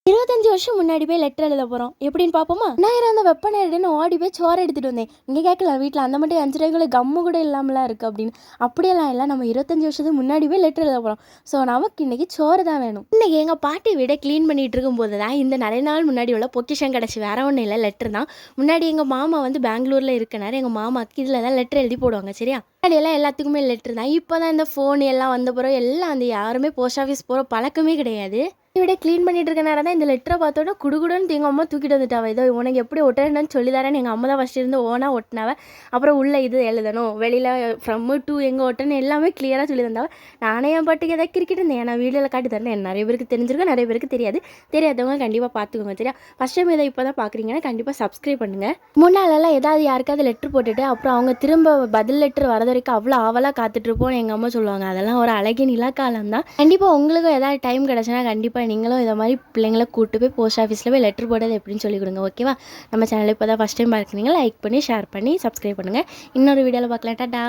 25 வருஷம் முன்னாடி போய் லெட்டர் எழுத போகிறோம் எப்படின்னு பார்ப்போமா? நான் அந்த வெப்ப நேரடின்னு ஓடி போய் சோறு எடுத்துகிட்டு வந்தேன். இங்கே கேட்கல வீட்டில் அந்த மட்டும் 5 ரூபாய்க்குள்ள கம்மு கூட இல்லாமலாம் இருக்குது அப்படின்னு. அப்படியெல்லாம் இல்லை, நம்ம 25 வருஷத்துக்கு முன்னாடி போய் லெட்டர் எழுத போகிறோம். ஸோ நமக்கு இன்றைக்கி சோறு தான் வேணும். இன்றைக்கி எங்கள் பாட்டி வீடை க்ளீன் பண்ணிகிட்டு இருக்கும்போது தான் இந்த நிறைய நாள் முன்னாடி உள்ள பொக்கிஷம் கிடச்சி. வேற ஒன்றும் இல்லை, லெட்டர் தான். முன்னாடி எங்கள் மாமா வந்து பெங்களூரில் இருக்கனார். எங்கள் மாமாவுக்கு இதில் தான் லெட்டர் எழுதி போடுவாங்க. சரியா? முன்னாடியெல்லாம் எல்லாத்துக்குமே லெட்டர் தான். இப்போ தான் இந்த ஃபோன் எல்லாம் வந்த பிறகு எல்லாம் அந்த யாருமே போஸ்ட் ஆஃபீஸ் போகிற பழக்கமே கிடையாது. விட க்ளீன் பண்ணிட்டு இருக்க நேரம் தான் இந்த லெட்டரை பார்த்தோன்னா குடுகுடுன்னு எங்கள் அம்மா தூக்கிட்டு வந்துட்டாவ. ஏதோ உனக்கு எப்படி ஒட்டணும்னு சொல்லி தரேன்னு எங்கள் அம்மா தான் ஃபஸ்ட்டு இருந்து ஓனாக ஒட்டினாவ. அப்புறம் உள்ள இது எழுதணும், வெளியில் ஃப்ரம் டு எங்கே ஒட்டணும் எல்லாமே கிளியராக சொல்லி தந்தாவ. நானே என் பாட்டுக்கு எதாவது கிரிக்கெட் இருந்தேன். நான் வீடியோவில் காட்டி தரேன். நிறைய பேருக்கு தெரிஞ்சிருக்கேன், நிறைய பேருக்கு தெரியாது. தெரியாதவங்க கண்டிப்பாக பார்த்துக்கோங்க. சரியா? ஃபஸ்ட் டைம் இதை இப்போ தான் பார்க்குறீங்கன்னா கண்டிப்பாக சப்ஸ்கிரைப் பண்ணுங்கள். முன்னாலெல்லாம் ஏதாவது யாருக்காவது லெட்டர் போட்டுட்டு அப்புறம் அவங்க திரும்ப பதில் லெட்டர் வரது வரைக்கும் அவ்வளோ ஆவலாக காத்துட்ருப்போம்னு எங்கள் அம்மா சொல்லுவாங்க. அதெல்லாம் ஒரு அழகின் இலக்காலம் தான். கண்டிப்பாக உங்களுக்கும் ஏதாவது டைம் கிடச்சுன்னா கண்டிப்பாக நீங்களும் இதை மாதிரி பிள்ளைங்களை கூப்பிட்டு போய் போஸ்ட் ஆஃபீஸில் போய் லெட்டர் போடுறது எப்படின்னு சொல்லி கொடுங்க. ஓகேவா? நம்ம சேனலில் இப்போ தான் ஃபஸ்ட் டைம் பார்க்குறீங்க, லைக் பண்ணி ஷேர் பண்ணி சப்ஸ்கிரைப் பண்ணுங்கள். இன்னொரு வீடியோவில் பார்க்கலாம். டாடா.